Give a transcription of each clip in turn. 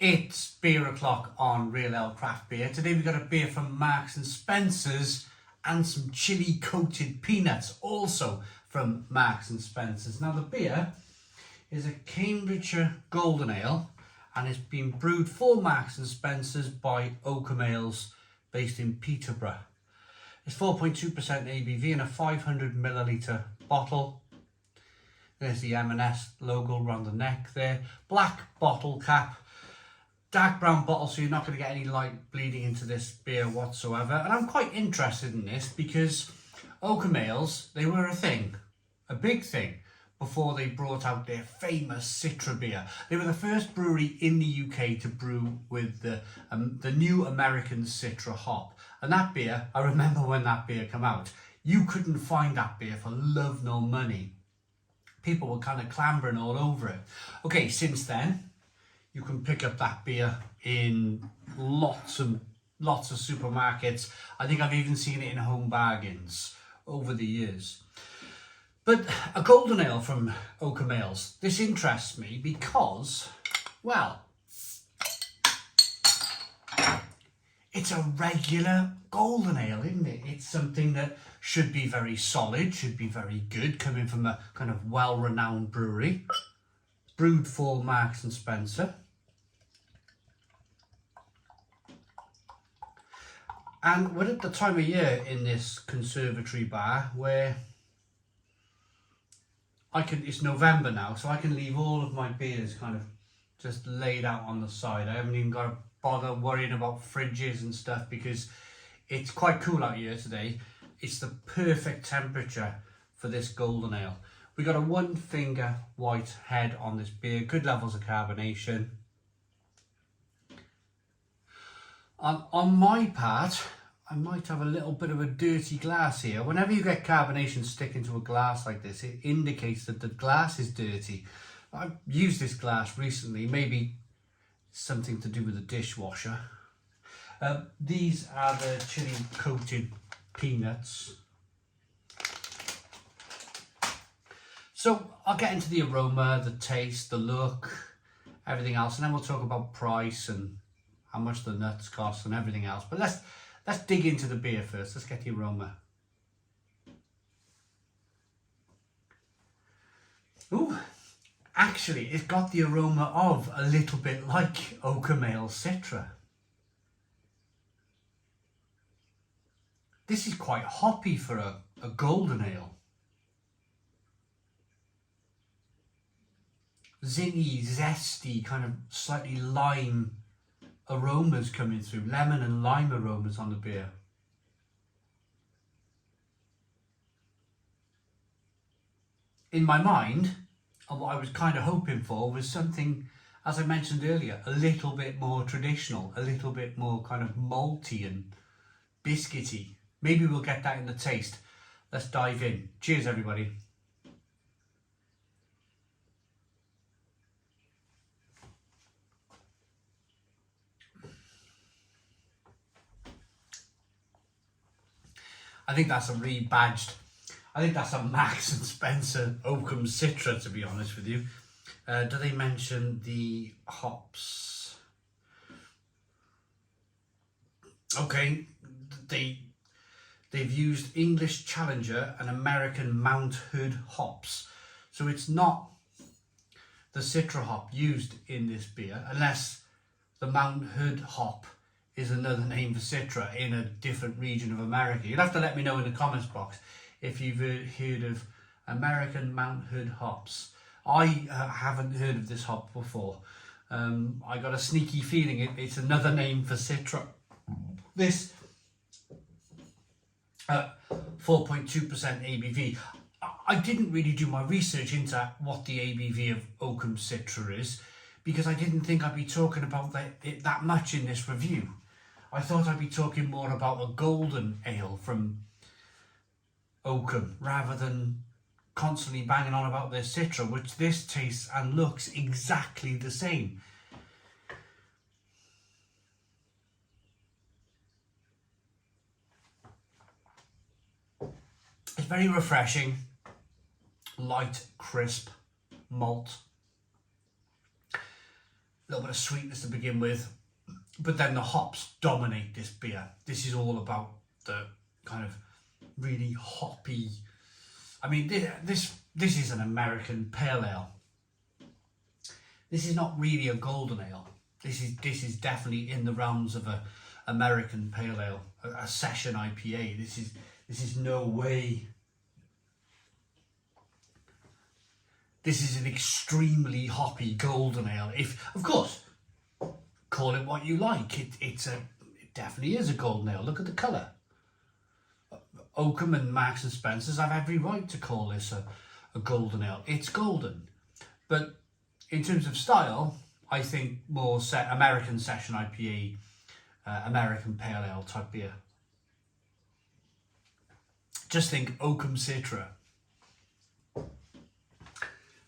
It's beer o'clock on Real Ale Craft Beer. Today we've got a beer from Marks and Spencer's and some chili coated peanuts, also from Marks and Spencer's. Now the beer is a Cambridgeshire Golden Ale and it's been brewed for Marks and Spencer's by Oakham Ales based in Peterborough. It's 4.2% ABV in a 500 milliliter bottle. There's the M&S logo around the neck there. Black bottle cap. Dark brown bottle, so you're not going to get any light bleeding into this beer whatsoever. And I'm quite interested in this because Oakham Ales, they were a thing, a big thing, before they brought out their famous Citra beer. They were the first brewery in the UK to brew with the new American Citra hop. And that beer, I remember when that beer came out, you couldn't find that beer for love nor money. People were kind of clambering all over it. Okay, since then, you can pick up that beer in lots of supermarkets. I think I've even seen it in home bargains over the years. But a golden ale from Oakham Ales, this interests me because, well, it's a regular golden ale, isn't it? It's something that should be very solid, should be very good, coming from a kind of well-renowned brewery. Brewed for Marks and Spencer. And we're at the time of year in this conservatory bar where it's November now, so I can leave all of my beers kind of just laid out on the side. I haven't even got to bother worrying about fridges and stuff because it's quite cool out here today. It's the perfect temperature for this golden ale. We got a 1 finger white head on this beer, good levels of carbonation. On my part, I might have a little bit of a dirty glass here. Whenever you get carbonation sticking to a glass like this, it indicates that the glass is dirty. I've used this glass recently, maybe something to do with the dishwasher. These are the chili coated peanuts. So I'll get into the aroma, the taste, the look, everything else, and then we'll talk about price and how much the nuts cost and everything else. But let's dig into the beer first. Let's get the aroma. Ooh, actually, it's got the aroma of a little bit like Oakham Ale Citra. This is quite hoppy for a golden ale. Zingy, zesty, kind of slightly lime aromas coming through, lemon and lime aromas on the beer. In my mind, and what I was kind of hoping for was something, as I mentioned earlier, a little bit more traditional, a little bit more kind of malty and biscuity. Maybe we'll get that in the taste. Let's dive in. Cheers, everybody. I think that's a rebadged, I think that's a Marks and Spencer Oakham Citra, to be honest with you. Do they mention the hops? Okay, they've used English Challenger and American Mount Hood hops. So it's not the Citra hop used in this beer, unless the Mount Hood hop is another name for Citra in a different region of America. You'll have to let me know in the comments box if you've heard of American Mount Hood hops. I haven't heard of this hop before. I got a sneaky feeling it's another name for Citra. This 4.2% ABV. I didn't really do my research into what the ABV of Oakham Citra is because I didn't think I'd be talking about it that much in this review. I thought I'd be talking more about a golden ale from Oakham rather than constantly banging on about their Citra, which this tastes and looks exactly the same. It's very refreshing, light, crisp malt. little bit of sweetness to begin with, but then the hops dominate this beer. This is all about the kind of really hoppy. I mean, this is an American pale ale. This is not really a golden ale. This is definitely in the realms of a American pale ale, a session IPA. This is no way. This is an extremely hoppy golden ale. If, of course, call it what you like. It definitely is a golden ale. Look at the colour. Oakham and Marks and Spencer's have every right to call this a golden ale. It's golden. But in terms of style, I think more American session IPA, American pale ale type beer. Just think Oakham Citra.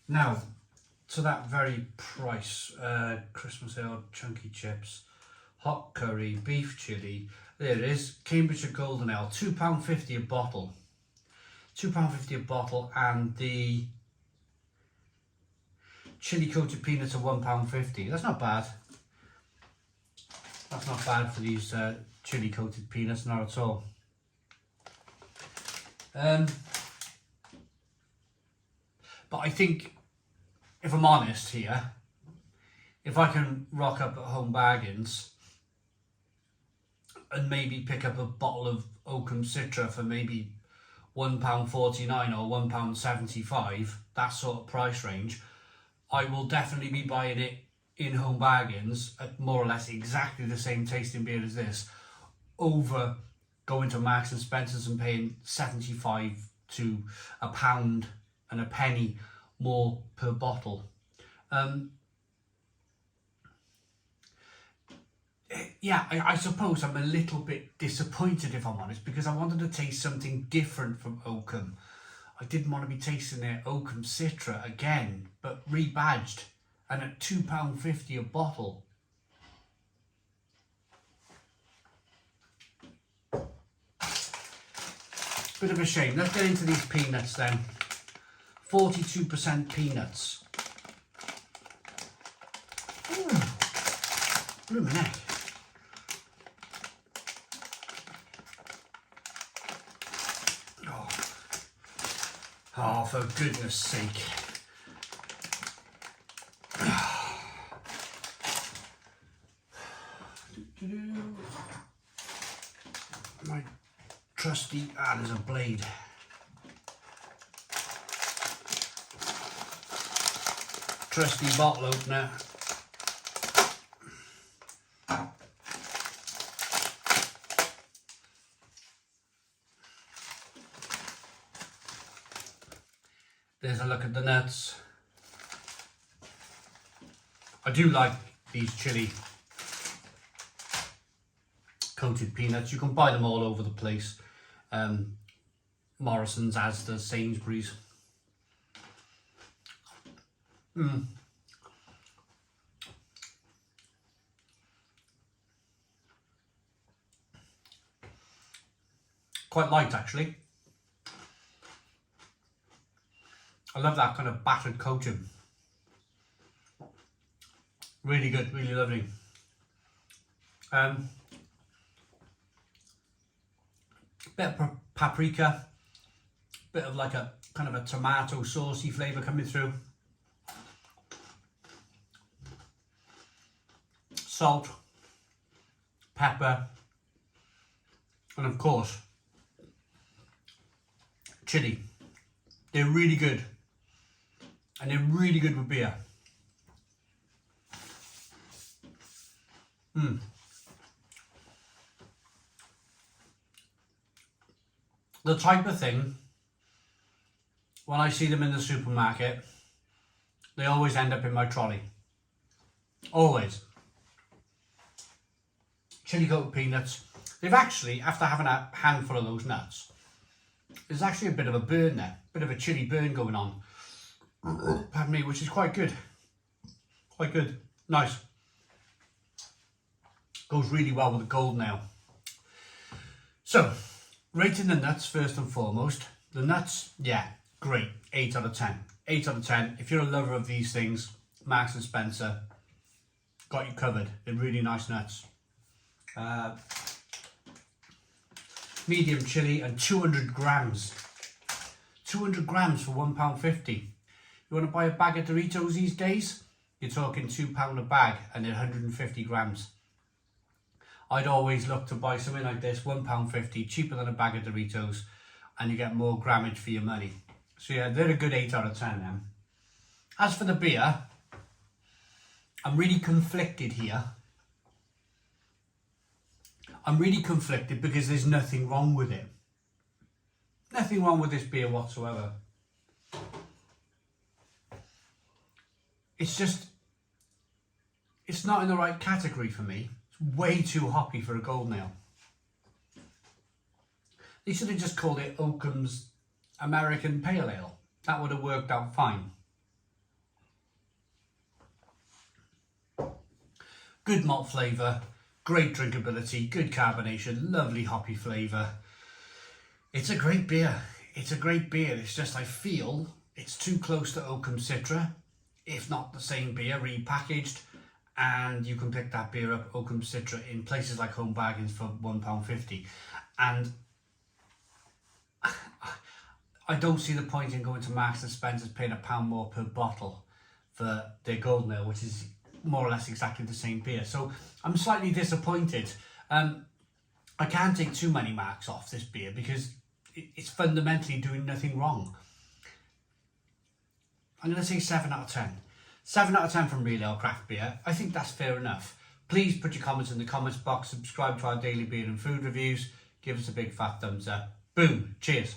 Now, to that very price, Christmas ale, chunky chips, hot curry, beef chilli. There it is, Cambridgeshire Golden Ale, £2.50 a bottle. £2.50 a bottle, and the chili coated peanuts are £1.50. That's not bad. That's not bad for these chili coated peanuts, not at all. But I think, if I'm honest here, if I can rock up at Home Bargains and maybe pick up a bottle of Oakham Citra for maybe £1.49 or £1.75, that sort of price range, I will definitely be buying it in Home Bargains at more or less exactly the same tasting beer as this, over going to Marks and Spencer's and paying 75 to a pound and a penny more per bottle. Yeah, I suppose I'm a little bit disappointed, if I'm honest, because I wanted to taste something different from Oakham. I didn't want to be tasting their Oakham Citra again, but rebadged and at £2.50 a bottle. Bit of a shame. Let's get into these peanuts then. 42% peanuts. Blooming heck. Oh, for goodness sake. My trusty, there's a blade. Trusty bottle opener. There's a look at the nuts. I do like these chili coated peanuts. You can buy them all over the place. Morrison's, Asda, Sainsbury's. Quite light, actually. I love that kind of battered coating. Really good, really lovely. Bit of paprika, bit of like a kind of a tomato saucy flavour coming through. Salt, pepper, and of course, chili. They're really good. And they're really good with beer. The type of thing, when I see them in the supermarket, they always end up in my trolley. Always. Chili coated peanuts. They've actually, after having a handful of those nuts, there's actually a bit of a burn there. Bit of a chili burn going on. Pardon me, which is quite good. Quite good. Nice. Goes really well with the golden ale. So, rating the nuts first and foremost. The nuts, yeah, great. 8 out of 10. 8 out of 10. If you're a lover of these things, Marks and Spencer, got you covered. They're really nice nuts. Medium chili and 200 grams. 200 grams for £1.50. You want to buy a bag of Doritos these days? You're talking £2 a bag and they're 150 grams. I'd always look to buy something like this, £1.50, cheaper than a bag of Doritos, and you get more grammage for your money. So yeah, they're a good 8 out of 10 then. As for the beer, I'm really conflicted here. I'm really conflicted because there's nothing wrong with it. Nothing wrong with this beer whatsoever. It's just, it's not in the right category for me. It's way too hoppy for a golden ale. They should have just called it Oakham's American Pale Ale. That would have worked out fine. Good malt flavour, great drinkability, good carbonation, lovely hoppy flavour. It's a great beer. It's a great beer. It's just I feel it's too close to Oakham Citra, if not the same beer repackaged, and you can pick that beer up, Oakham Citra, in places like Home Bargains for £1.50. And I don't see the point in going to Marks and Spencer's paying £1 more per bottle for their golden ale, which is more or less exactly the same beer. So I'm slightly disappointed. I can't take too many marks off this beer because it's fundamentally doing nothing wrong. I'm going to say 7 out of 10. 7 out of 10 from Real Ale Craft Beer. I think that's fair enough. Please put your comments in the comments box, subscribe to our daily beer and food reviews, give us a big fat thumbs up. Boom, cheers.